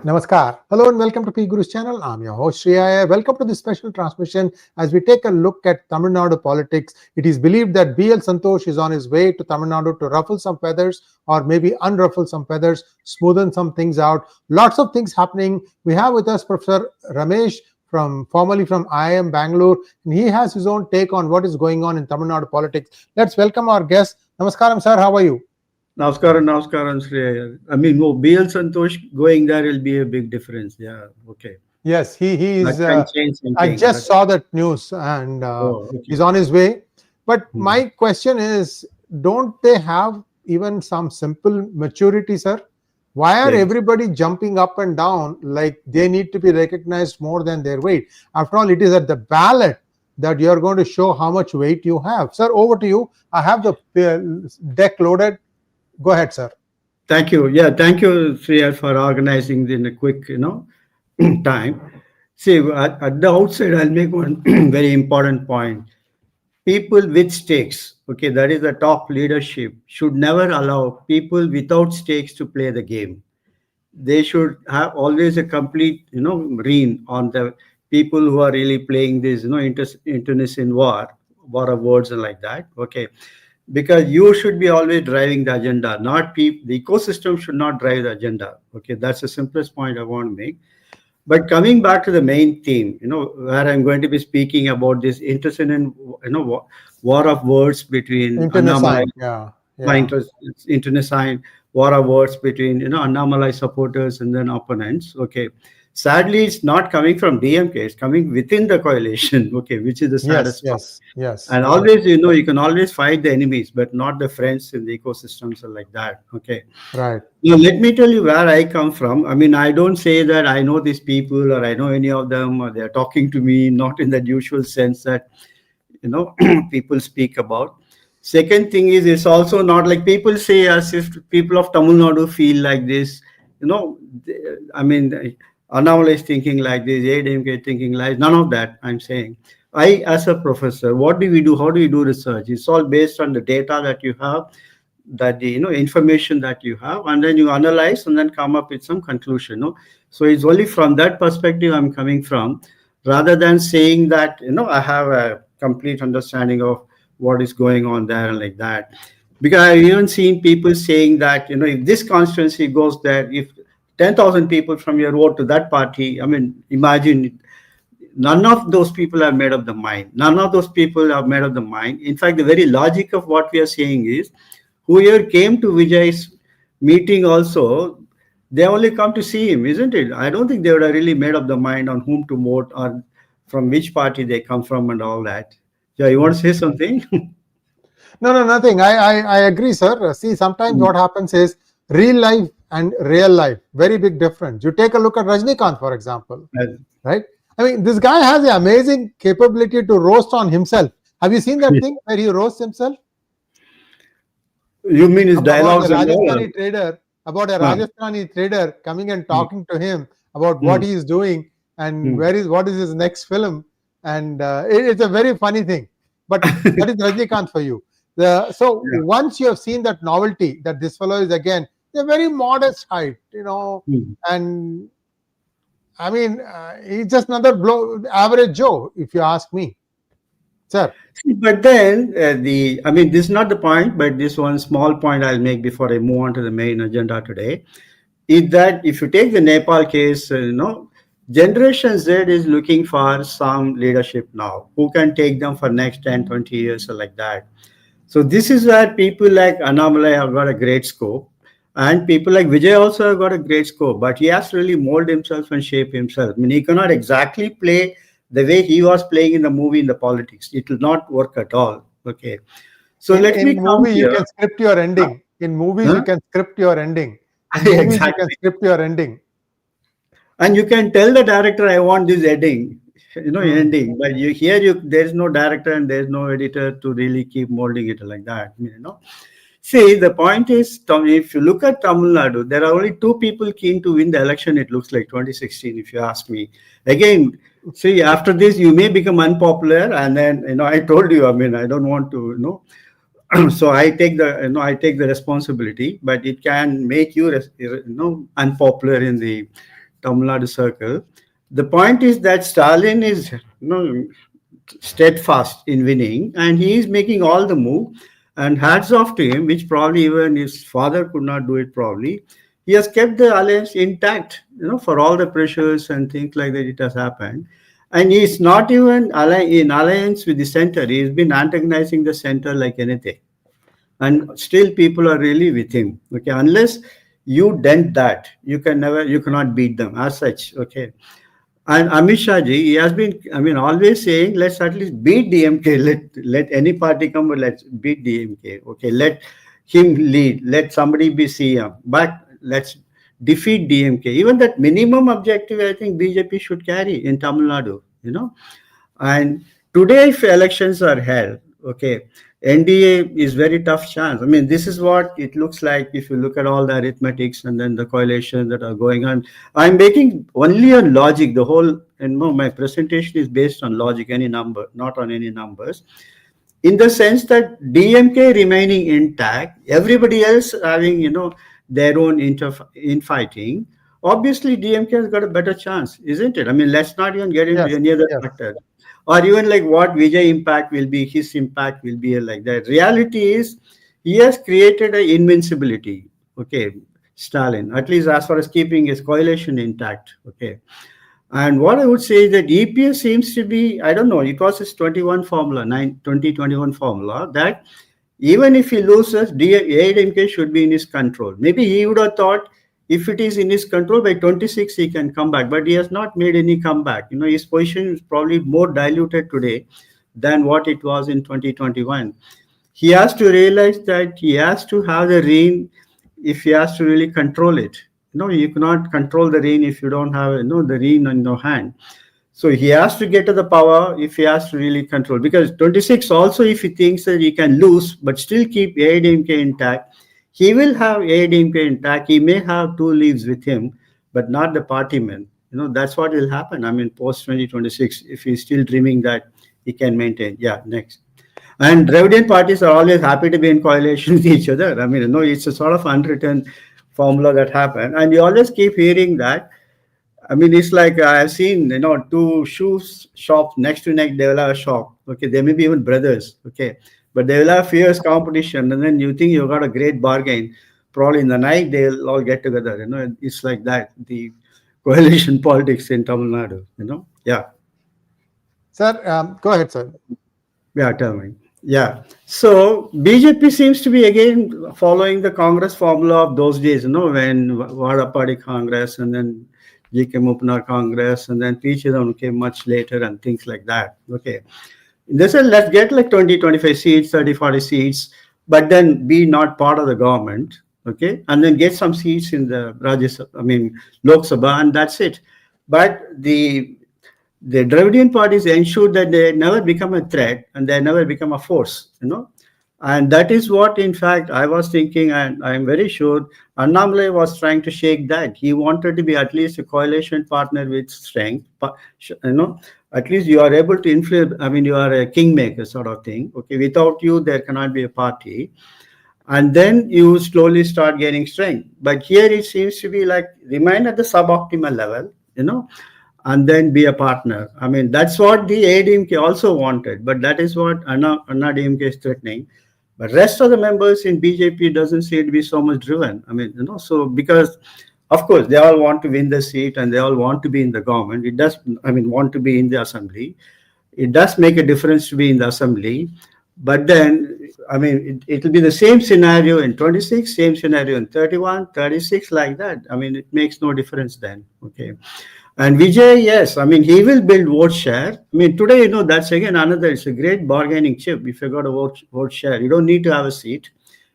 Namaskar. Hello and welcome to P Guru's channel. I'm your host Shriyaya. Welcome to this special transmission as we take a look at Tamil Nadu politics. It is believed that BL Santosh is on his way to Tamil Nadu to ruffle some feathers or maybe unruffle some feathers, smoothen some things out. Lots of things happening. We have with us Professor Ramesh formerly from IIM Bangalore, and he has his own take on what is going on in Tamil Nadu politics. Let's welcome our guest. Namaskaram, sir. How are you? Namaskaram, Shreyas. I mean, no, BL Santosh going there will be a big difference. Yeah, okay. Yes, he That is. can change I something. just saw that news, and Okay. he's on his way. But Hmm. my question is, don't they have even some simple maturity, sir? Why are Ex- everybody jumping up and down like they need to be recognized more than their weight? After all, it is at the ballot that you are going to show how much weight you have. Sir, over to you. I have the deck loaded. Go ahead, sir. Thank you. Yeah, thank you, Shreyas, for organizing in a quick, time. See, at the outside, I'll make one very important point. People with stakes, okay, that is the top leadership, should never allow people without stakes to play the game. They should have always a complete rein on the people who are really playing this internecine war of words and like that, okay, because you should be always driving the agenda, not people. The ecosystem should not drive the agenda, okay. That's the simplest point I want to make. But coming back to the main theme, where I'm going to be speaking about this internecine war of words between Annamalai, Internecine. Yeah. my Yeah. interest internecine war of words between Annamalai supporters and then opponents. Okay, sadly, it's not coming from DMK; it's coming within the coalition. Okay, which is the Yes. saddest part. Yes. Yes. And Yes. always, you can always fight the enemies, but not the friends in the ecosystems or like that. Okay. Right. Now, let me tell you where I come from. I mean, I don't say that I know these people or I know any of them or they're talking to me, not in that usual sense that people speak about. Second thing is, it's also not like people say as if people of Tamil Nadu feel like this. You know, I mean, Annamalai is thinking like this, ADMK thinking like none of that. I'm saying, I as a professor, what do we do? How do we do research? It's all based on the data that you have, that the information that you have, and then you analyze and then come up with some conclusion. No, so it's only from that perspective I'm coming from, rather than saying that I have a complete understanding of what is going on there and like that. Because I've even seen people saying that if this constituency goes there, if 10,000 people from your vote to that party, I mean, imagine, none of those people have made up the mind. None of those people have made up the mind. In fact, the very logic of what we are saying is, whoever came to Vijay's meeting also, they only come to see him, isn't it? I don't think they would have really made up the mind on whom to vote or from which party they come from and all that. Yeah, you want to say something? No, no, nothing. I agree, sir. See, sometimes what happens is real life and real life, very big difference. You take a look at Rajnikant, for example, right? I mean, this guy has the amazing capability to roast on himself. Have you seen that thing where he roasts himself You mean his about a dialogues and all? Rajasthani trader, about a Huh. Rajasthani trader coming and Hmm. talking to him about what Hmm. he is doing and Hmm. what is his next film, and it's a very funny thing. But that is Rajnikant for you. So Yeah. once you have seen that novelty, that this fellow is again a very modest height, Hmm. and I mean he's just another average Joe, if you ask me, sir. But then I mean, this is not the point, but this one small point I'll make before I move on to the main agenda today is that if you take the Nepal case, Generation Z is looking for some leadership now who can take them for next 10, 20 years or like that. So this is where people like Annamalai have got a great scope, and people like Vijay also have got a great scope. But he has to really mold himself and shape himself. I mean, he cannot exactly play the way he was playing in the movie in the politics. It will not work at all. Okay. So let In me come movie you here. can script your Huh? ending. In movies you Huh? can script your ending. In movies you can Exactly. script your ending. And you can tell the director, I want this ending, Hmm. ending. But you there is no director and there is no editor to really keep molding it like that. See, the point is, if you look at Tamil Nadu, there are only two people keen to win the election. It looks like 2016, if you ask me. Again, see, after this, you may become unpopular, and then I told you. I mean, I don't want to, so I take the responsibility, but it can make you, unpopular in the Tamil Nadu circle. The point is that Stalin is, steadfast in winning, and he is making all the move. And hats off to him, which probably even his father could not do it. Probably he has kept the alliance intact, for all the pressures and things like that. It has happened, and he is not even in alliance with the center. He has been antagonizing the center like anything, and still people are really with him. Okay, unless you dent that, you cannot beat them as such. Okay, and Amit Shah ji, he has been, always saying, let's at least beat DMK. Let any party come, but let's beat DMK. Okay, let him lead. Let somebody be CM. But let's defeat DMK. Even that minimum objective, I think BJP should carry in Tamil Nadu. And today, if elections are held, okay, NDA is very tough chance. This is what it looks like if you look at all the arithmetics and then the coalitions that are going on. I'm making only on logic. The whole, my presentation is based on logic, any number, not on any numbers. In the sense that DMK remaining intact, everybody else having, their own infighting. Obviously, DMK has got a better chance, isn't it? Let's not even get into any other factor. Or even like what Vijay impact will be, his impact will be like that. Reality is, he has created an invincibility, okay, Stalin, at least as far as keeping his coalition intact, okay. And what I would say is that EPS seems to be, I don't know, it was his 21 formula, 2021 formula, that even if he loses, AIDMK should be in his control. Maybe he would have thought, if it is in his control by 26, he can come back. But he has not made any comeback. His position is probably more diluted today than what it was in 2021. He has to realize that he has to have the reign if he has to really control it. You cannot control the reign if you don't have, the reign on your hand. So he has to get to the power if he has to really control. Because 26 also, if he thinks that he can lose but still keep AIDMK intact, he will have AIDMK intact. He may have two leaves with him, but not the party men. That's what will happen. Post 2026, if he's still dreaming that he can maintain. Yeah, next. And Dravidian parties are always happy to be in coalition with each other. It's a sort of unwritten formula that happened. And you always keep hearing that. It's like I've seen, two shoes shops next to next, they will have a shop. Okay, they may be even brothers. Okay. But they will have fierce competition, and then you think you got a great bargain. Probably in the night they'll all get together. It's like that. The coalition politics in Tamil Nadu. Yeah. Sir, go ahead, sir. Yeah, tell me. Yeah. So BJP seems to be again following the Congress formula of those days. When Vada Party Congress and then GK Mupnar Congress and then Pichidam came much later and things like that. Okay. They said, let's get like 20, 25 seats, 30, 40 seats, but then be not part of the government, okay? And then get some seats in the Lok Sabha, and that's it. But the Dravidian parties ensured that they never become a threat and they never become a force, And that is what, in fact, I was thinking, and I'm very sure Annamalai was trying to shake that. He wanted to be at least a coalition partner with strength, at least you are able to influence, you are a kingmaker sort of thing. Okay, without you, there cannot be a party. And then you slowly start getting strength. But here it seems to be like remain at the suboptimal level, and then be a partner. That's what the ADMK also wanted, but that is what Anna DMK is threatening. But rest of the members in BJP doesn't seem to be so much driven. So because, of course, they all want to win the seat and they all want to be in the government. It does, want to be in the assembly. It does make a difference to be in the assembly. But then, it will be the same scenario in 26, same scenario in 31, 36, like that. It makes no difference then. Okay. And Vijay, yes, he will build vote share. Today, that's again another, it's a great bargaining chip. If you got a vote share, you don't need to have a seat.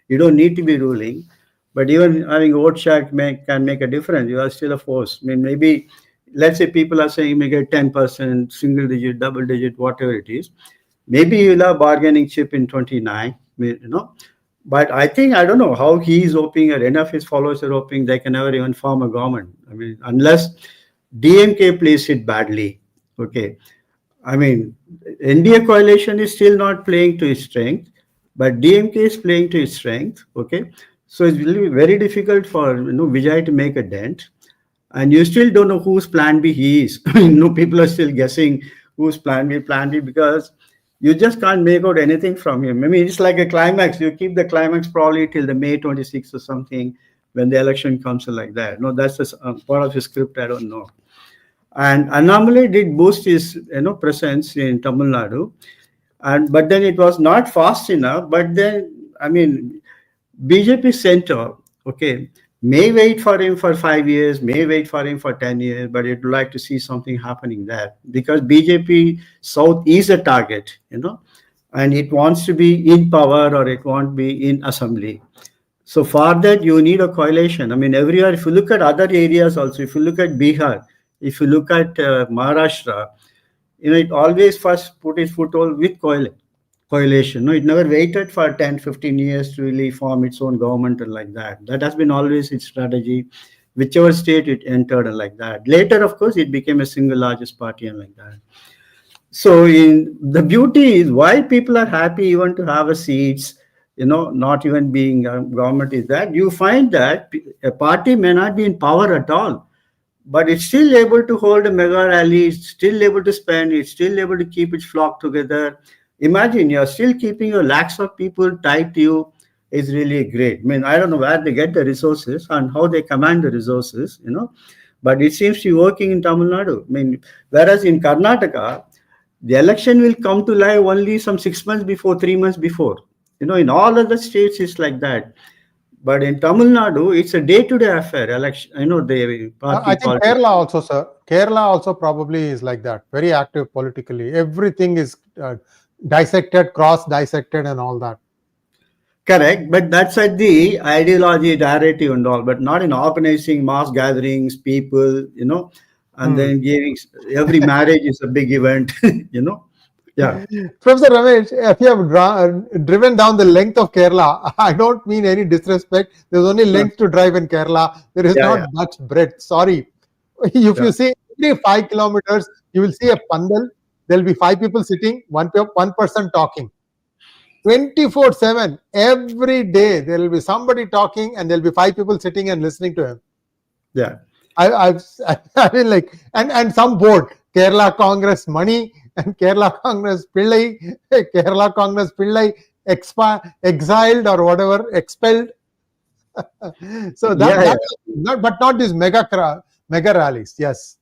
You don't need to be ruling. But even having a vote share can make a difference. You are still a force. Maybe, let's say people are saying you may get 10%, single digit, double digit, whatever it is. Maybe you'll have bargaining chip in 29, But I think, I don't know how he is hoping, or enough his followers are hoping they can never even form a government. Unless DMK plays it badly. Okay. NDA coalition is still not playing to its strength, but DMK is playing to its strength. Okay. So it's really very difficult for Vijay to make a dent. and you still don't know whose plan B he is. People are still guessing whose plan B, because you just can't make out anything from him. I mean, it's like a climax. You keep the climax probably till the May 26th or something, when the election comes like that. No, that's a part of his script. I don't know. And Annamalai did boost his presence in Tamil Nadu, and but then it was not fast enough. But then, I mean, BJP center, okay, may wait for him for 5 years, may wait for him for 10 years, but it would like to see something happening there, because BJP South is a target, and it wants to be in power, or it won't be in assembly. So for that, you need a coalition. I mean, everywhere, if you look at other areas also, if you look at Bihar, if you look at Maharashtra, it always first put its foothold with coalition. No, it never waited for 10, 15 years to really form its own government and like that. That has been always its strategy, whichever state it entered and like that. Later, of course, it became a single largest party and like that. So the beauty is why people are happy even to have a seats, not even being a government, is that you find that a party may not be in power at all, but it's still able to hold a mega rally, it's still able to spend, it's still able to keep its flock together. Imagine you're still keeping your lakhs of people tied to you, is really great. I mean, I don't know where they get the resources and how they command the resources, but it seems to be working in Tamil Nadu. I mean, whereas in Karnataka, the election will come to life only some 6 months before, 3 months before. In all other states, it's like that. But in Tamil Nadu, it's a day-to-day affair. Election, the party I think politics. Kerala also, sir. Kerala also probably is like that. Very active politically. Everything is dissected, cross-dissected, and all that. Correct, but that's at the ideology, narrative, and all, but not in organizing mass gatherings, people, and then giving every marriage is a big event, Yeah. Professor Ramesh, if you have driven down the length of Kerala, I don't mean any disrespect. There's only length to drive in Kerala. There is Yeah, yeah, not much breadth. Sorry. If yeah. you see every 5 kilometers, you will see a pandal. There'll be 5 people sitting, one person talking. 24/7, every day, there will be somebody talking, and there'll be 5 people sitting and listening to him. Yeah. I've I mean, like, and some board, Kerala Congress money and Kerala Congress Pillai, Kerala Congress Pillai exiled or whatever, expelled. So Yeah, yeah. that's not, but not these mega rallies. Yes.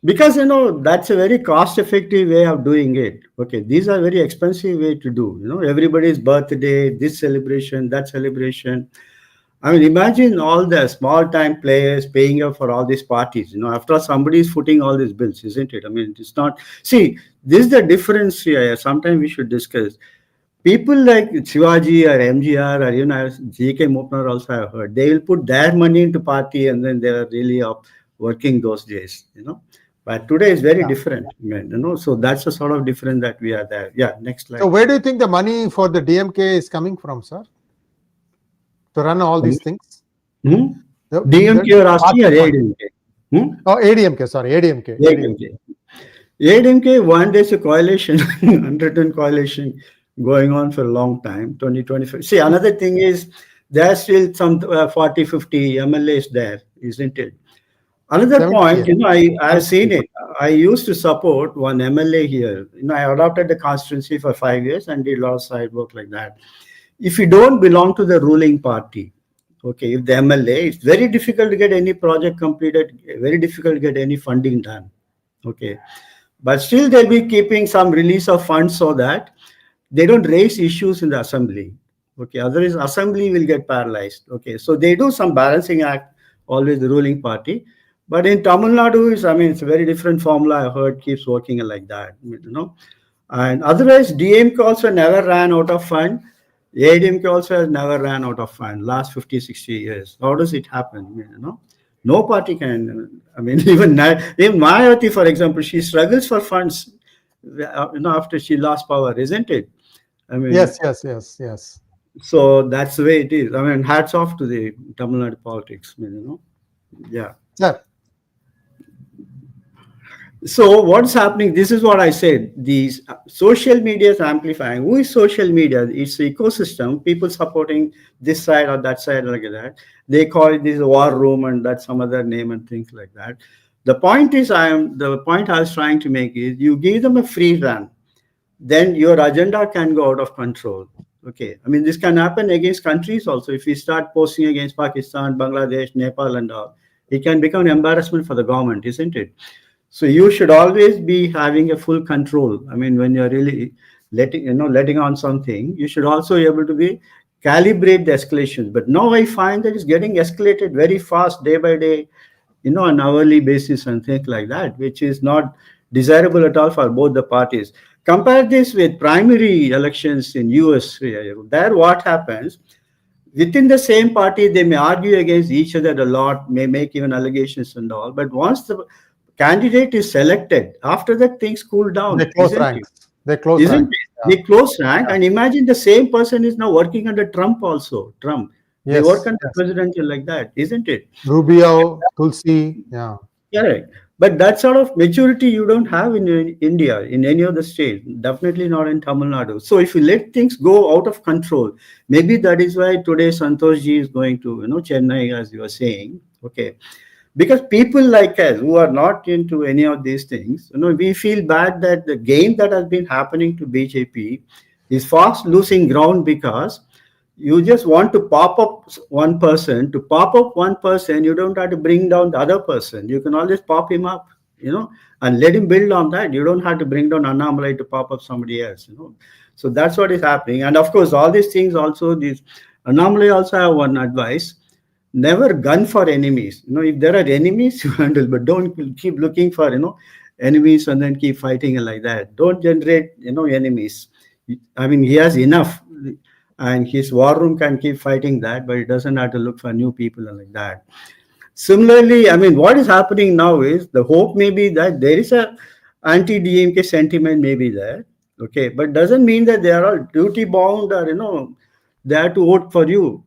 Because that's a very cost-effective way of doing it. Okay, these are very expensive way to do. Everybody's birthday, this celebration, that celebration. I mean, imagine all the small-time players paying up for all these parties. After all, somebody is footing all these bills, isn't it? I mean, it's not. See, this is the difference here. Sometimes we should discuss. People like Shivaji or MGR or GK Mopnar also have heard. They will put their money into party, and then they are really up working those days. But today is very Yeah. different. So that's the sort of difference that we are there. Yeah. Next slide. So where do you think the money for the DMK is coming from, sir, to run all these things? DMK or asking, or ADMK? Oh, ADMK. Sorry, ADMK. ADMK, one there's a coalition, unwritten coalition going on for a long time, 2025. See, another thing is there's still some 40, 50 MLAs there, isn't it? Another 70, point, I've seen it. I used to support one MLA here. I adopted the constituency for 5 years and did a lot of side work like that. If you don't belong to the ruling party, okay, if the MLA, it's very difficult to get any project completed, very difficult to get any funding done. Okay. But still they'll be keeping some release of funds so that they don't raise issues in the assembly. Okay, otherwise assembly will get paralyzed. Okay, so they do some balancing act, always the ruling party. But in Tamil Nadu, it's a very different formula. I heard keeps working like that, And otherwise, DMK also never ran out of fund. ADMK also has never ran out of fund last 50, 60 years. How does it happen? No party can. Even Mayawati, for example, she struggles for funds. After she lost power, isn't it? Yes. So that's the way it is. Hats off to the Tamil Nadu politics. Yeah. Sir. So what's happening? This is what I said. These social media is amplifying. Who is social media? It's the ecosystem. People supporting this side or that side like that. They call it this war room and that's some other name and things like that. The point I was trying to make is you give them a free run, then your agenda can go out of control. Okay, I mean this can happen against countries also. If you start posting against Pakistan, Bangladesh, Nepal, and all, it can become an embarrassment for the government, isn't it? So you should always be having a full control. I mean, when you're really letting on something, you should also be able to be calibrate the escalation. But now I find that it's getting escalated very fast day by day, on hourly basis and things like that, which is not desirable at all for both the parties. Compare this with primary elections in US. There, what happens? Within the same party, they may argue against each other a lot, may make even allegations and all. But once the candidate is selected, after that things cool They down, close isn't it? ranks. They close Isn't ranks. it? Yeah. They close rank, Yeah. and imagine the same person is now working under Trump also. Trump. They work Yes. under Yes. presidential like that, isn't it? Rubio, Tulsi. Yeah. Correct. But that sort of maturity you don't have in India, in any other state, definitely not in Tamil Nadu. So if you let things go out of control, maybe that is why today Santosh Ji is going to, Chennai, as you were saying. Okay. Because people like us who are not into any of these things, we feel bad that the game that has been happening to BJP is fast losing ground because you just want to pop up one person. To pop up one person, you don't have to bring down the other person. You can always pop him up, and let him build on that. You don't have to bring down Annamalai to pop up somebody else. So that's what is happening. And of course, all these things also, these Annamalai also have one advice: never gun for enemies. If there are enemies, you handle, but don't keep looking for enemies and then keep fighting like that. Don't generate enemies. I mean, he has enough, and his war room can keep fighting that, but it doesn't have to look for new people and like that. Similarly, I mean, what is happening now is the hope may be that there is a anti-DMK sentiment may be there, okay, but doesn't mean that they are all duty bound or they have to vote for you.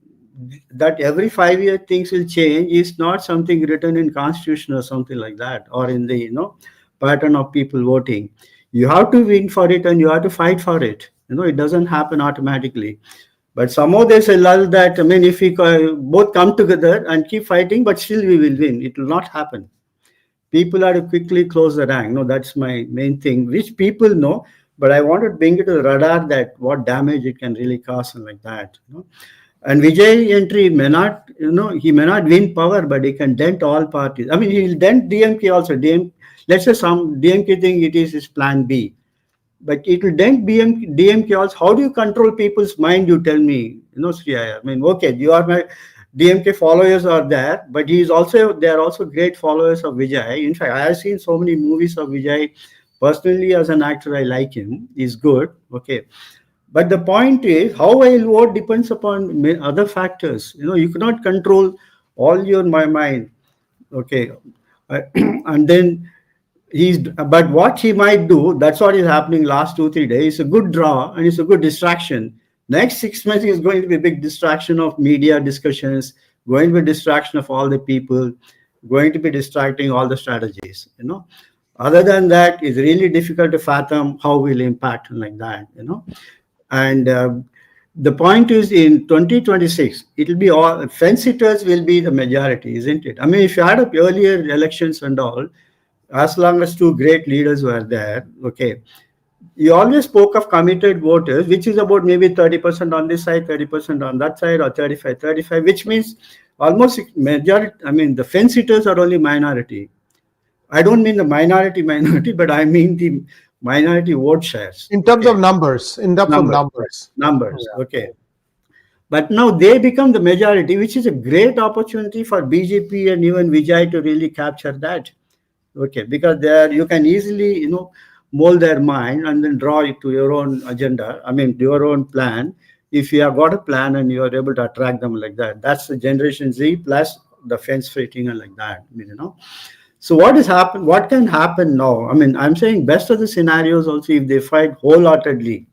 That every 5 year things will change is not something written in constitution or something like that, or in the pattern of people voting. You have to win for it and you have to fight for it. It doesn't happen automatically. But somehow there's a lull that, I mean, if we both come together and keep fighting, but still we will win. It will not happen. People are to quickly close the rank. No, that's my main thing, which people know, but I want to bring it to the radar that what damage it can really cause and like that. And Vijay entry may not, he may not win power, but he can dent all parties. I mean, he'll dent DMK also. Let's say some DMK thing it is plan B. But it will dent DMK also. How do you control people's mind? You tell me, Sriya. I mean, okay, you are my DMK followers are there, but they are also great followers of Vijay. In fact, I have seen so many movies of Vijay. Personally, as an actor, I like him. He's good. Okay. But the point is, how I will vote depends upon other factors. You cannot control all your my mind. Okay. And then but what he might do, that's what is happening last 2 3 days. It's a good draw and it's a good distraction. Next 6 months is going to be a big distraction of media discussions, going to be distraction of all the people, going to be distracting all the strategies. Other than that, it's really difficult to fathom how will impact like that. And the point is, in 2026, it will be all fence sitters will be the majority, isn't it? I mean, if you add up earlier elections and all, as long as two great leaders were there, okay, you always spoke of committed voters, which is about maybe 30% on this side, 30% on that side, or 35, which means almost majority. I mean, the fence sitters are only minority. I don't mean the minority, but I mean the minority vote shares. In terms of numbers, Numbers. Yeah. Okay. But now they become the majority, which is a great opportunity for BJP and even Vijay to really capture that. Okay, because there you can easily, mold their mind and then draw it to your own agenda. I mean, your own plan. If you have got a plan and you are able to attract them like that, that's the Generation Z plus the fence fitting and like that. So what can happen now? I mean, I'm saying best of the scenarios also, if they fight wholeheartedly,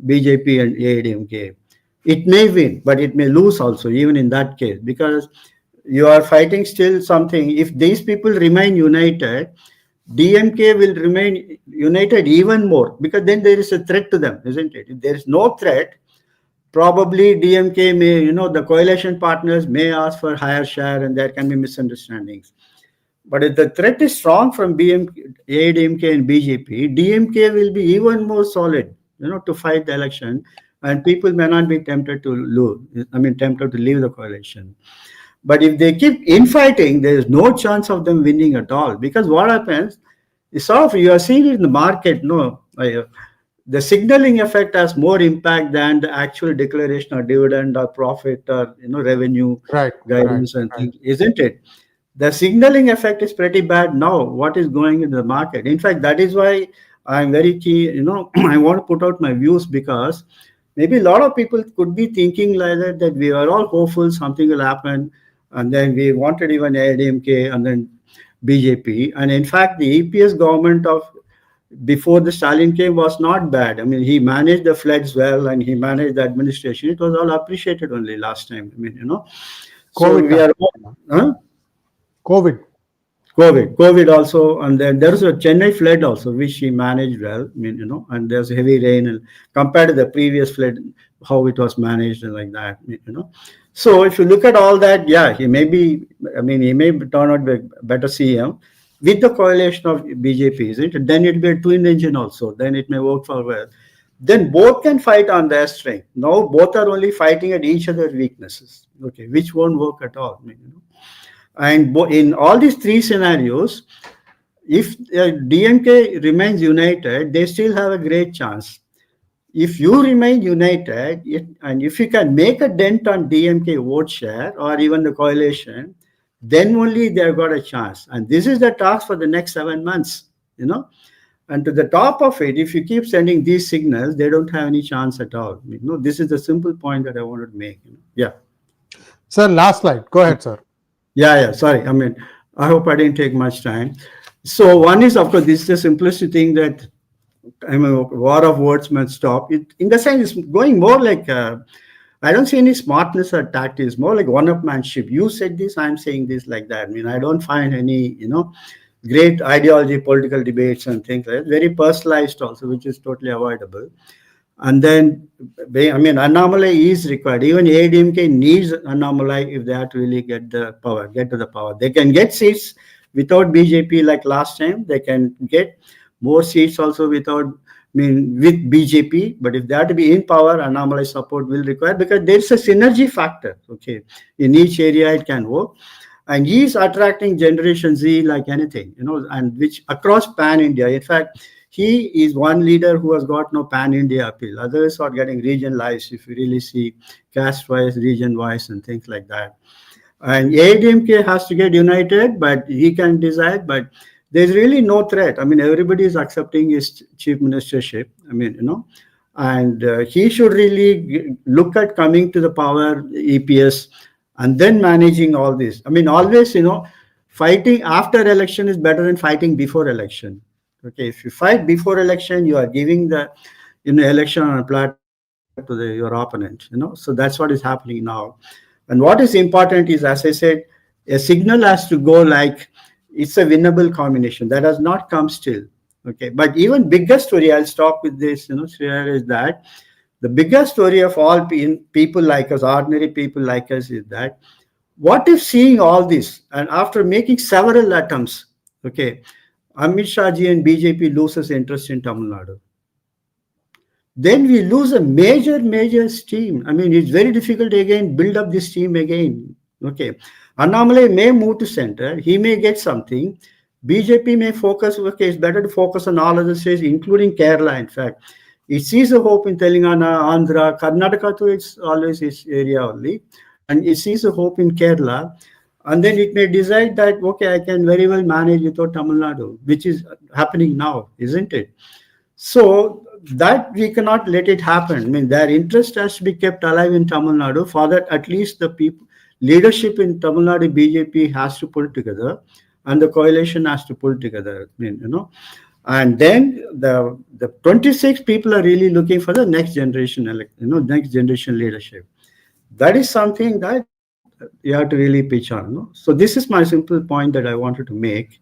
BJP and AIDMK, it may win, but it may lose also, even in that case, because you are fighting still something. If these people remain united, DMK will remain united even more, because then there is a threat to them, isn't it? If there is no threat, probably DMK may, the coalition partners may ask for higher share and there can be misunderstandings. But if the threat is strong from ADMK and BJP, DMK will be even more solid, to fight the election, and people may not be tempted to lose. I mean, tempted to leave the coalition. But if they keep infighting, there is no chance of them winning at all. Because what happens is, sort of, you are seeing it in the market, no. The signaling effect has more impact than the actual declaration of dividend or profit or revenue Right, guidance and things, isn't it? The signaling effect is pretty bad now. What is going in the market? In fact, that is why I'm very keen. I want to put out my views, because maybe a lot of people could be thinking like that we are all hopeful something will happen, and then we wanted even ADMK and then BJP. And in fact, the EPS government of before the Stalin came was not bad. I mean, he managed the floods well and he managed the administration. It was all appreciated only last time. I mean, So COVID we are. Huh? COVID. COVID also, and then there's a Chennai flood also, which he managed well. I mean, and there's heavy rain, and compared to the previous flood, how it was managed and like that, So if you look at all that, yeah, he may be. I mean, he may turn out be better CM with the coalition of BJP, isn't it? Then it'll be a twin engine also. Then it may work for well. Then both can fight on their strength. Now both are only fighting at each other's weaknesses. Okay, which won't work at all. I mean, And in all these three scenarios, if DMK remains united, they still have a great chance. If you remain united, and if you can make a dent on DMK vote share or even the coalition, then only they've got a chance. And this is the task for the next 7 months, And to the top of it, if you keep sending these signals, they don't have any chance at all. This is the simple point that I wanted to make. Yeah. Sir, last slide. Go ahead, sir. Yeah. Sorry. I mean, I hope I didn't take much time. So one is, of course, this is the simplistic thing that war of words must stop. It, in the sense, it's going more like I don't see any smartness or tact. It's more like one-upmanship. You said this, I'm saying this, like that. I mean, I don't find any, great ideology, political debates and things like that. Very personalized also, which is totally avoidable. And then, I mean, Annamalai is required. Even ADMK needs Annamalai if they have to really get to the power. They can get seats without BJP like last time. They can get more seats also with BJP. But if they have to be in power, Annamalai support will require, because there's a synergy factor. Okay, in each area it can work. And he is attracting Generation Z like anything, and which across pan India. In fact, he is one leader who has got no pan-India appeal. Others are getting region-wise, if you really see caste-wise, region-wise, and things like that. And ADMK has to get united, but he can decide. But there's really no threat. I mean, everybody is accepting his chief ministership. I mean, and he should really look at coming to the power, EPS, and then managing all this. I mean, always, fighting after election is better than fighting before election. Okay, if you fight before election, you are giving the election on a platter to your opponent. So that's what is happening now. And what is important is, as I said, a signal has to go like it's a winnable combination. That has not come still. Okay, but even bigger story, I'll stop with this. Shreya, is that the bigger story of all people like us, ordinary people like us, is that what if seeing all this and after making several attempts, okay, Amit Shah ji and BJP loses interest in Tamil Nadu, then we lose a major team. I mean, it's very difficult to again build up this team again. Okay, Annamalai may move to center. He may get something. BJP may focus. Okay, it's better to focus on all other states, including Kerala. In fact, it sees a hope in Telangana, Andhra, Karnataka. Too, it's always its area only, and it sees a hope in Kerala. And then it may decide that, okay, I can very well manage without Tamil Nadu, which is happening now, isn't it? So that we cannot let it happen. I mean, their interest has to be kept alive in Tamil Nadu. For that, at least the leadership in Tamil Nadu BJP has to pull together, and the coalition has to pull together. I mean, and then the 26 people are really looking for the next generation, next generation leadership. That is something that you have to really pitch on. So this is my simple point that I wanted to make.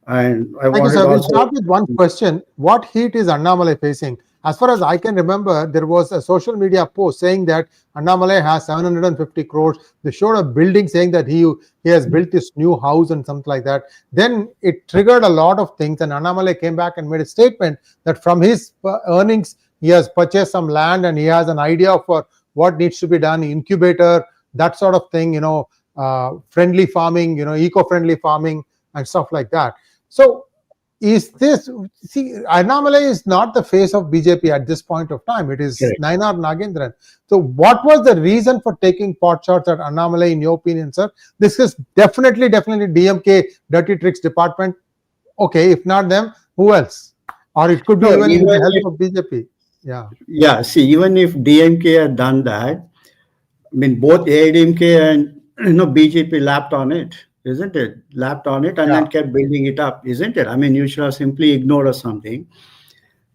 And I Thank you, wanted sir. We'll also. start with one question. What heat is Annamalai facing? As far as I can remember, there was a social media post saying that Annamalai has 750 crores. They showed a building saying that he has built this new house and something like that. Then it triggered a lot of things, and Annamalai came back and made a statement that from his earnings, he has purchased some land and he has an idea for what needs to be done, incubator, that sort of thing, friendly farming, eco-friendly farming and stuff like that. So is this, see, Annamalai is not the face of BJP at this point of time. It is Correct. Nainar Nagendran. So what was the reason for taking pot shots at Annamalai in your opinion, sir? This is definitely DMK dirty tricks department. Okay, if not them, who else? Or it could be No, even with even the help if, of BJP. Yeah. yeah, see, even if DMK had done that, I mean, both AIDMK and BJP lapped on it, isn't it? Lapped on it and Yeah. then kept building it up, isn't it? I mean, you should have simply ignored or something.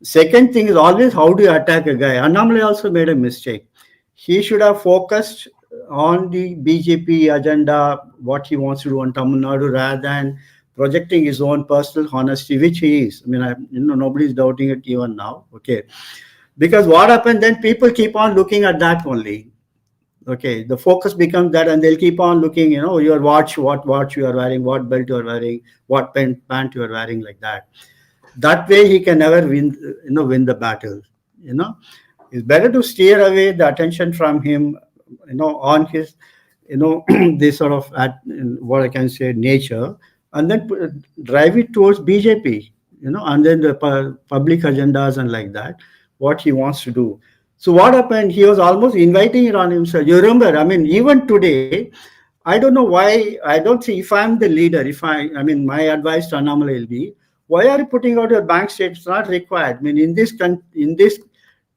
Second thing is always how do you attack a guy? Annamalai also made a mistake. He should have focused on the BJP agenda, what he wants to do on Tamil Nadu, rather than projecting his own personal honesty, which he is. I mean, nobody's doubting it even now. Okay, because what happened then? People keep on looking at that only. Okay, the focus becomes that, and they'll keep on looking. Your watch, what watch you are wearing, what belt you are wearing, what pant you are wearing, like that. That way he can never win the battle. It's better to steer away the attention from him, on his, this sort of what I can say nature, and then drive it towards BJP, and then the public agendas and like that, what he wants to do. So what happened? He was almost inviting it on himself. You remember? I mean, even today, I don't know why. I don't see, if I'm the leader, I mean, my advice to Annamalai will be, why are you putting out your bank statement? It's not required. I mean, in this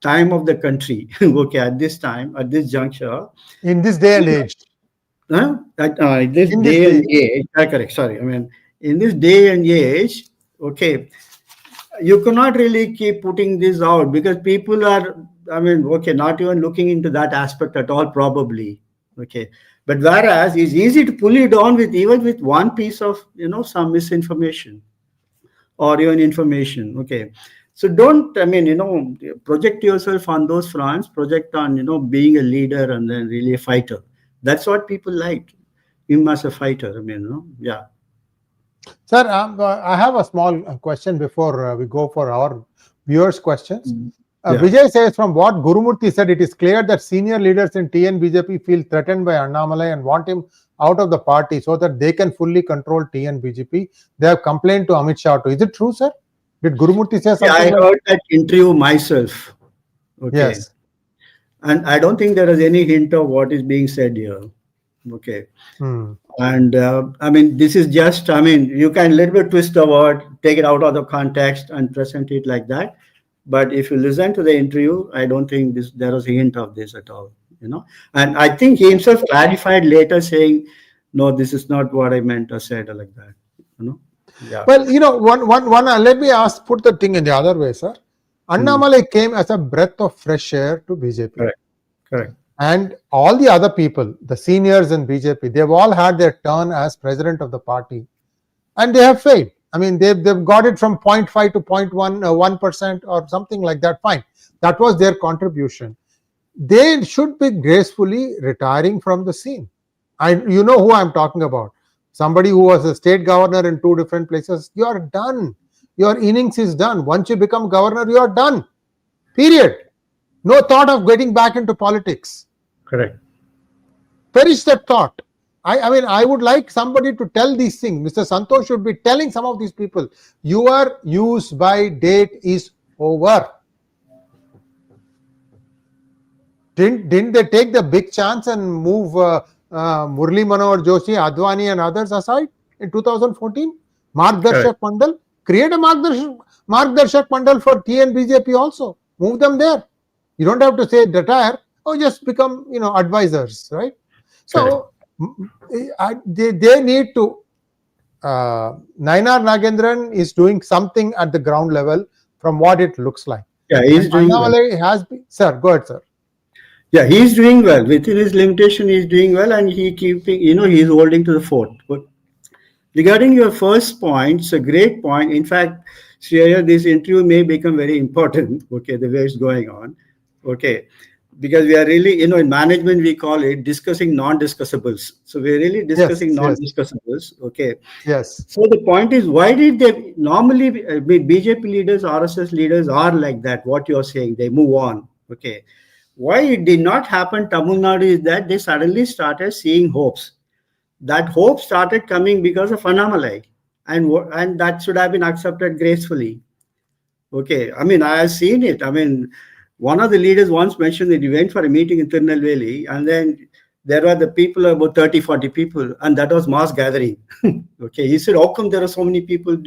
time of the country, okay, at this time, at this juncture, In this day and age. at this In this day day. and age, correct, sorry, I mean, in this day and age, okay, you cannot really keep putting this out because people are, I mean, okay, not even looking into that aspect at all, probably. Okay. But whereas it's easy to pull it down with even with one piece of, some misinformation or even information. Okay. So don't, I mean, project yourself on those fronts, project on, being a leader and then really a fighter. That's what people like. Him as a fighter. I mean, yeah. Sir, I have a small question before we go for our viewers' questions. Yeah. Vijay says, from what Gurumurthy said, it is clear that senior leaders in TN BJP feel threatened by Annamalai and want him out of the party so that they can fully control TN BJP. They have complained to Amit Shah too. Is it true, sir? Did Gurumurthy say something? I heard that interview myself. Okay. Yes. And I don't think there is any hint of what is being said here. Okay. And I mean, this is just, I mean, you can a little bit twist the word, take it out of the context and present it like that. But if you listen to the interview, I don't think there was a hint of this at all, And I think he himself clarified later saying, no, this is not what I meant or said or like that, Yeah. Well, one. Let me put the thing in the other way, sir. Annamalai came as a breath of fresh air to BJP. Correct. And all the other people, the seniors in BJP, they've all had their turn as president of the party, and they have failed. I mean, they've got it from 0.5 to 1% or something like that. Fine, that was their contribution. They should be gracefully retiring from the scene. You know who I'm talking about. Somebody who was a state governor in 2 different places. You are done. Your innings is done. Once you become governor, you are done. Period. No thought of getting back into politics. Correct. Perish that thought. I mean, I would like somebody to tell these things. Mr. Santosh should be telling some of these people, your use by date is over. Didn't they take the big chance and move Murli Manohar Joshi, Advani and others aside in 2014? Margdarshak Mandal. Create a Margdarshak Mandal for TN BJP also. Move them there. You don't have to say retire or just become, advisors, right? So they need to. Nainar Nagendran is doing something at the ground level from what it looks like. Yeah, he's doing well. Has been, sir, go ahead, sir. Yeah, he's doing well. Within his limitation, he's doing well, and he keeping, he's holding to the fort. But Regarding your first point, it's a great point. In fact, Shreya, this interview may become very important, okay, the way it's going on, okay, because we are really, in management, we call it discussing non-discussables. So we're really Yes, discussing yes, non-discussables, okay. yes. So the point is, why did they normally, BJP leaders, RSS leaders are like that, what you're saying, they move on, okay. Why it did not happen, Tamil Nadu, is that they suddenly started seeing hopes. That hope started coming because of Annamalai, and that should have been accepted gracefully. Okay, I mean, I have seen it. I mean, one of the leaders once mentioned that he went for a meeting in Tirunelveli, and then there were the people, about 30, 40 people, and that was mass gathering. Okay, he said, how come there are so many people?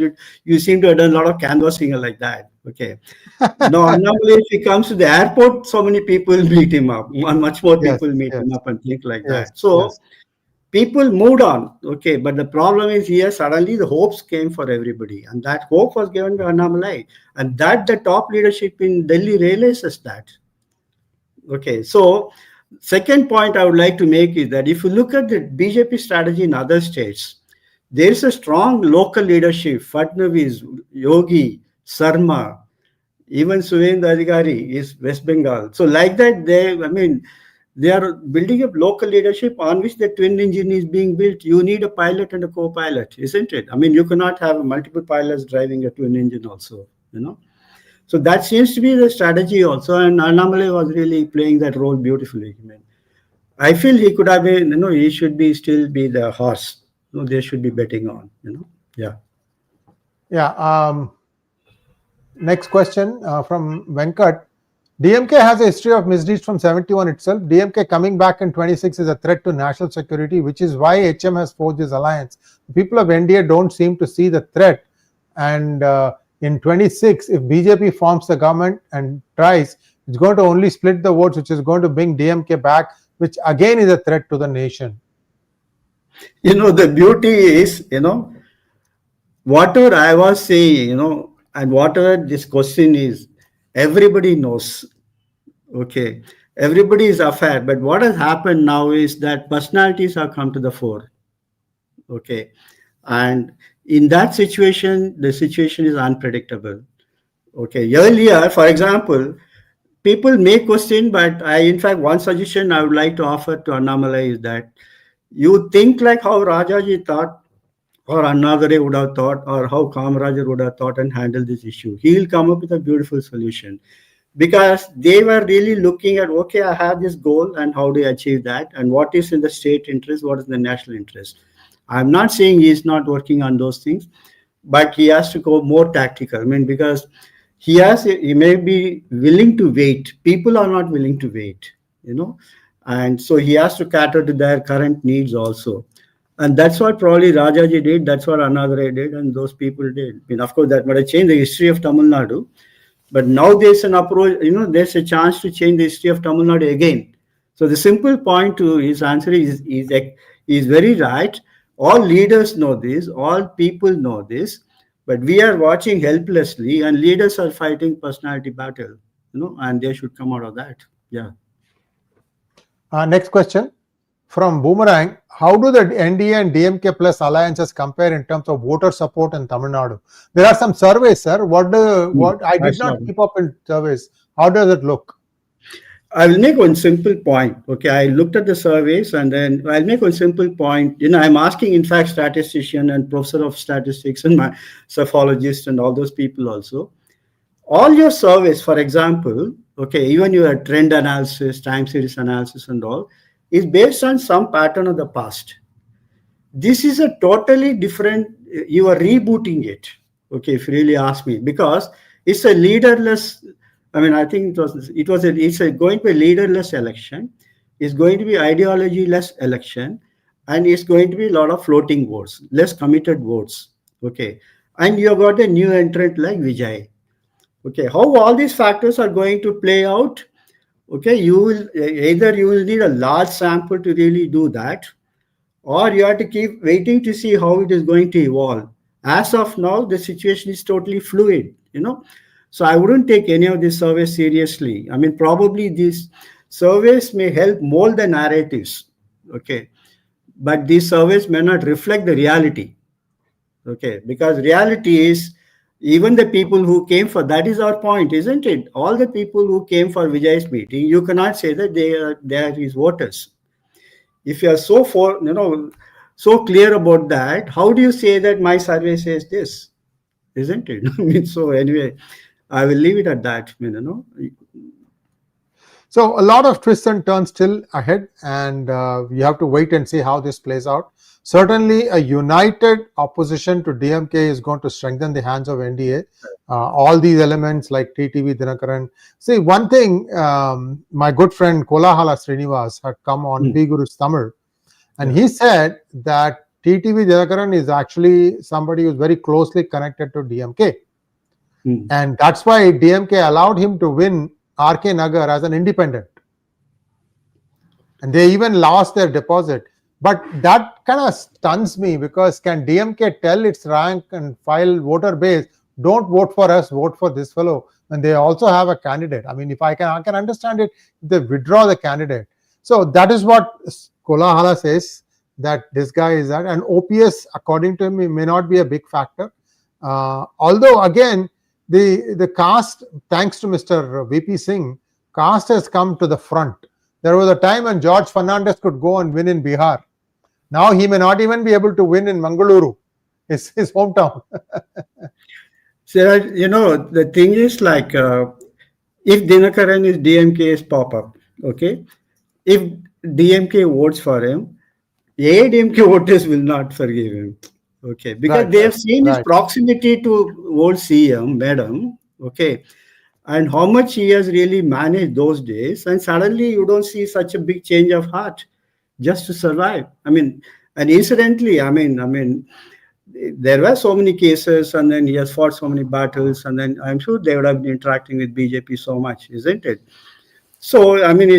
You seem to have done a lot of canvassing like that. Okay, no, Annamalai, if he comes to the airport, so many people meet him up, and much more Yes, people meet him yes, up and things like yes, that. So yes. people moved on, okay, but the problem is here suddenly the hopes came for everybody, and that hope was given to Annamalai, and that the top leadership in Delhi realizes that. Okay, so second point I would like to make is that if you look at the BJP strategy in other states, there is a strong local leadership. Fadnavis, Yogi, Sarma, even Suvendra Adhikari is West Bengal. So like that, they are building up local leadership on which the twin engine is being built. You need a pilot and a co-pilot, isn't it? I mean, you cannot have multiple pilots driving a twin engine also. So that seems to be the strategy also, and Annamalai was really playing that role beautifully. I feel he could have been, he should be still be the horse. They should be betting on. Yeah. Yeah. Next question from Venkat. DMK has a history of misdeeds from 71 itself. DMK coming back in 26 is a threat to national security, which is why HM has forged this alliance. The people of NDA don't seem to see the threat. And in 26, if BJP forms the government and tries, it's going to only split the votes, which is going to bring DMK back, which again is a threat to the nation. The beauty is, whatever I was saying, and whatever this question is, everybody knows. Okay. Everybody is affair. But what has happened now is that personalities have come to the fore. Okay. And in that situation, the situation is unpredictable. Okay. Earlier, for example, people may question, but in fact, one suggestion I would like to offer to Annamalai is that you think like how Rajaji thought, or Annadure would have thought, or how Kamarajar would have thought and handled this issue. He will come up with a beautiful solution, because they were really looking at, okay, I have this goal and how do I achieve that, and what is in the state interest, what is the national interest. I'm not saying he's not working on those things, but he has to go more tactical. I mean, because he may be willing to wait. People are not willing to wait. And so he has to cater to their current needs also. And that's what probably Rajaji did, that's what Annadure did, and those people did. I mean, of course, that might have changed the history of Tamil Nadu, but now there's an approach, there's a chance to change the history of Tamil Nadu again. So the simple point to his answer is very right. All leaders know this, all people know this, but we are watching helplessly, and leaders are fighting personality battle, and they should come out of that. Yeah. Next question from Boomerang. How do the NDA and DMK plus alliances compare in terms of voter support in Tamil Nadu? There are some surveys, sir. What I did not keep up in surveys. How does it look? I'll make one simple point. Okay, I looked at the surveys, and then I'll make one simple point. I'm asking, in fact, statistician and professor of statistics and my psephologist and all those people also. All your surveys, for example, okay, even your trend analysis, time series analysis and all, is based on some pattern of the past. This is a totally different, you are rebooting it, okay, if you really ask me, because it's a leaderless, I think it's going to be a leaderless election, it's going to be ideology-less election, and it's going to be a lot of floating votes, less committed votes, okay, and you've got a new entrant like Vijay. Okay, how all these factors are going to play out? Okay, you will need a large sample to really do that, or you have to keep waiting to see how it is going to evolve. As of now, the situation is totally fluid. So I wouldn't take any of these surveys seriously. Probably these surveys may help mold the narratives, okay, but these surveys may not reflect the reality. Okay, because reality is, even the people who came for, that is our point, isn't it? All the people who came for Vijay's meeting, you cannot say that they are his voters. If you are so so clear about that, how do you say that my survey says this? Isn't it? I mean, so anyway, I will leave it at that. So a lot of twists and turns still ahead, and we have to wait and see how this plays out. Certainly, a united opposition to DMK is going to strengthen the hands of NDA. All these elements like TTV Dinakaran. See, one thing, my good friend Kolahala Srinivas had come on P Guru's Tamil, and he said that TTV Dinakaran is actually somebody who's very closely connected to DMK. And that's why DMK allowed him to win RK Nagar as an independent. And they even lost their deposit. But that kind of stuns me, because can DMK tell its rank and file voter base, don't vote for us, vote for this fellow, when they also have a candidate? I mean, if I can understand it, they withdraw the candidate. So that is what Kolahala says, that this guy is that. And OPS, according to him, may not be a big factor. Although, again, the caste, thanks to Mr. VP Singh, caste has come to the front. There was a time when George Fernandes could go and win in Bihar. Now he may not even be able to win in Mangaluru, his hometown. So, the thing is, like, if Dinakaran is DMK's pop-up, okay, if DMK votes for him, ADMK voters will not forgive him. Okay, because they have seen his proximity to old CM, madam, okay, and how much he has really managed those days, and suddenly you don't see such a big change of heart just to survive. I mean, and incidentally, I mean, there were so many cases, and then he has fought so many battles, and then I'm sure they would have been interacting with BJP so much, isn't it? So, I mean,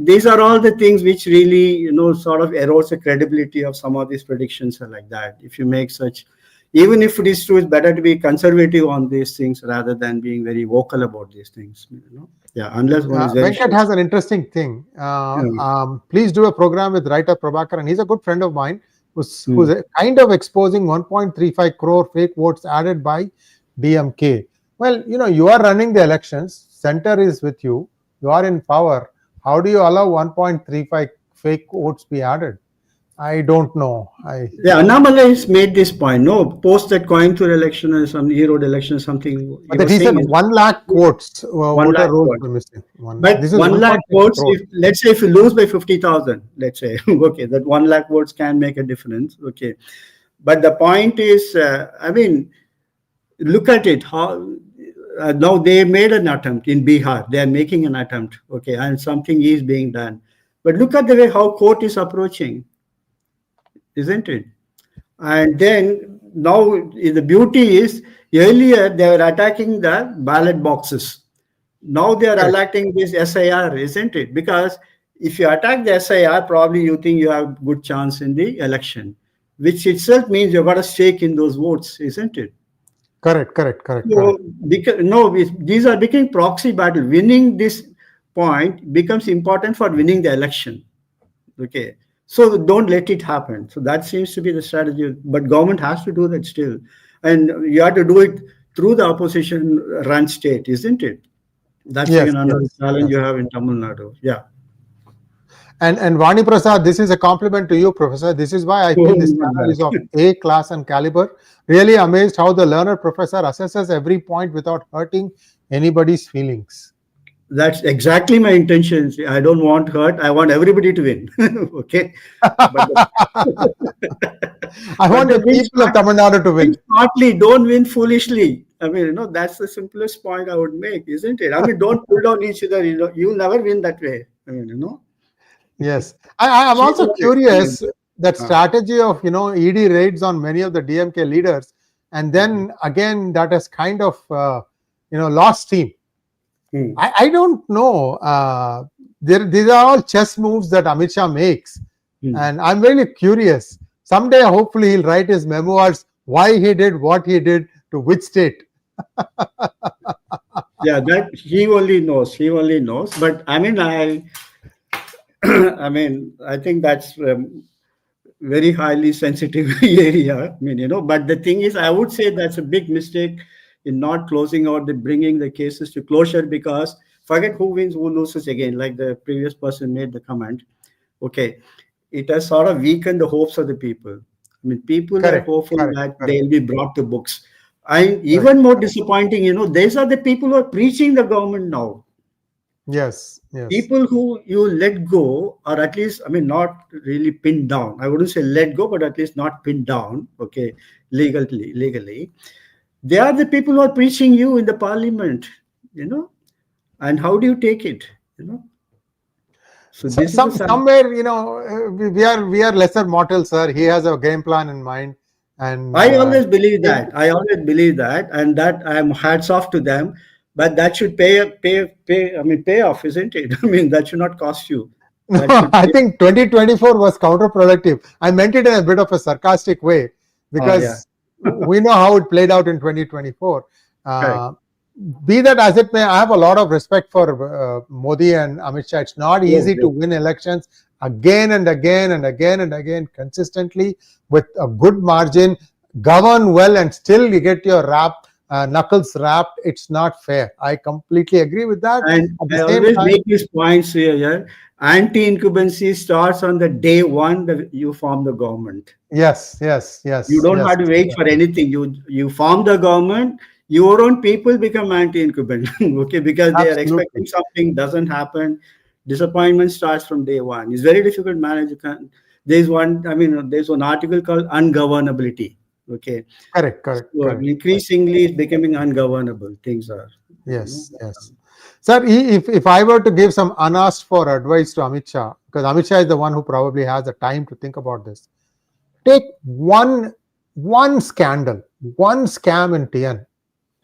these are all the things which really, sort of erodes the credibility of some of these predictions are like that. If you make such, even if it is true, it's better to be conservative on these things rather than being very vocal about these things. Yeah, unless one is very Venkat has an interesting thing. Please do a program with writer Prabhakar, and he's a good friend of mine, who's kind of exposing 1.35 crore fake votes added by DMK. Well, you are running the elections, center is with you, you are in power. How do you allow 1.35 fake votes be added? I don't know. Annamalai has made this point. No, post that Coimbatore election or some Erode election or something. But he said 1 lakh votes. 1 lakh votes. But this is 1 lakh votes, let's say if you lose by 50,000, let's say, okay, that 1 lakh votes can make a difference. Okay. But the point is, I mean, look at it. How now they made an attempt in Bihar. They are making an attempt. Okay. And something is being done. But look at the way how court is approaching. Isn't it? And then now the beauty is, earlier they were attacking the ballot boxes. Now they are electing this SIR, isn't it? Because if you attack the SIR, probably you think you have good chance in the election, which itself means you've got a stake in those votes, isn't it? Correct. So, these are becoming proxy battle. Winning this point becomes important for winning the election. Okay. So don't let it happen. So that seems to be the strategy. But government has to do that still. And you have to do it through the opposition-run state, isn't it? That's another challenge you have in Tamil Nadu. Yeah. And Vani Prasad, this is a compliment to you, Professor. This is why I feel this channel is of A class and caliber. Really amazed how the learned professor assesses every point without hurting anybody's feelings. That's exactly my intention. I don't want hurt. I want everybody to win. Okay. I want the people of Tamil Nadu to win. Smartly, don't win foolishly. I mean, that's the simplest point I would make, isn't it? I mean, don't pull down each other. You'll never win that way. I mean, Yes. I'm also curious that strategy of, ED raids on many of the DMK leaders. And then again, that has kind of, lost steam. I don't know. These are all chess moves that Amit Shah makes. And I'm really curious. Someday, hopefully, he'll write his memoirs, why he did what he did to which state. Yeah, that he only knows. But I mean, I think that's very highly sensitive area. I mean, but the thing is, I would say that's a big mistake in not closing out bringing the cases to closure, because forget who wins, who loses again, like the previous person made the comment. Okay, it has sort of weakened the hopes of the people. I mean, people are Correct, hopeful correct, that correct, they'll be brought to books. And correct. even more disappointing, these are the people who are preaching the government now. Yes, yes. People who you let go, or at least, I mean, not really pinned down. I wouldn't say let go, but at least not pinned down. Okay, legally, they are the people who are preaching you in the parliament. And how do you take it? So So, this is a sad. somewhere, we are lesser mortals, sir. He has a game plan in mind, and I always believe that. I always believe that, and that I'm hats off to them. But that should pay. I mean, pay off, isn't it? I mean, that should not cost you. no, That should I pay. think 2024 was counterproductive. I meant it in a bit of a sarcastic way Oh yeah, because we know how it played out in 2024. correct. Be that as it may, I have a lot of respect for Modi and Amit Shah. It's not Yes, easy to yes, win elections again and again and again and again consistently with a good margin, govern well, and still you get your knuckles wrapped. It's not fair. I completely agree with that. and At the I same always time, make these points here. Yeah? Anti-incumbency starts on the day one that you form the government. yes, yes, You yes, don't yes. have to wait for anything. You form the government. Your own people become anti-incumbent. Okay, because they are Absolutely. expecting something doesn't happen. Disappointment starts from day one. It's very difficult to manage. There's one. I mean, there's one article called ungovernability. Okay, Correct, correct, so correct, correct. increasingly it's becoming ungovernable. Things are. You know. Yes, yes. Sir, if I were to give some unasked for advice to Amit Shah, because Amit Shah is the one who probably has the time to think about this, take one scandal, one scam in TN.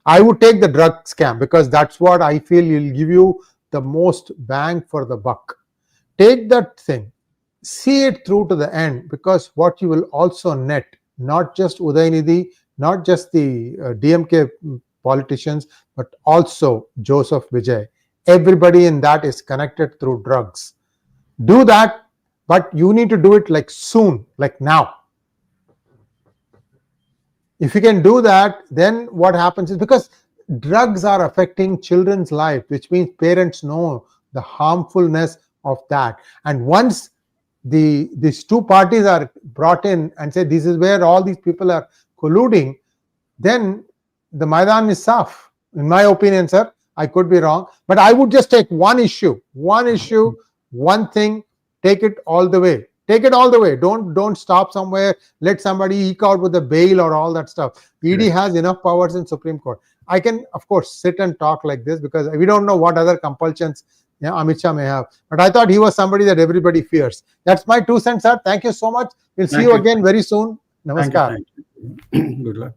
I would take the drug scam because that's what I feel will give you the most bang for the buck. Take that thing, see it through to the end, because what you will also net, not just Udaynidhi, not just the DMK politicians, but also Joseph Vijay. Everybody in that is connected through drugs. Do that, but you need to do it like soon, like now. If you can do that, then what happens is, because drugs are affecting children's life, which means parents know the harmfulness of that. And once these two parties are brought in and say this is where all these people are colluding, then the Maidan is safe. In my opinion, sir, I could be wrong, but I would just take one issue, one thing, take it all the way. Take it all the way. Don't stop somewhere. Let somebody eke out with a bail or all that stuff. ED Correct. has enough powers in Supreme Court. I can, of course, sit and talk like this because we don't know what other compulsions Amit Shah may have. But I thought he was somebody that everybody fears. That's my 2 cents, sir. Thank you so much. We'll see Thank you you. again very soon. Thank you. Namaskar. Thank you. Good luck.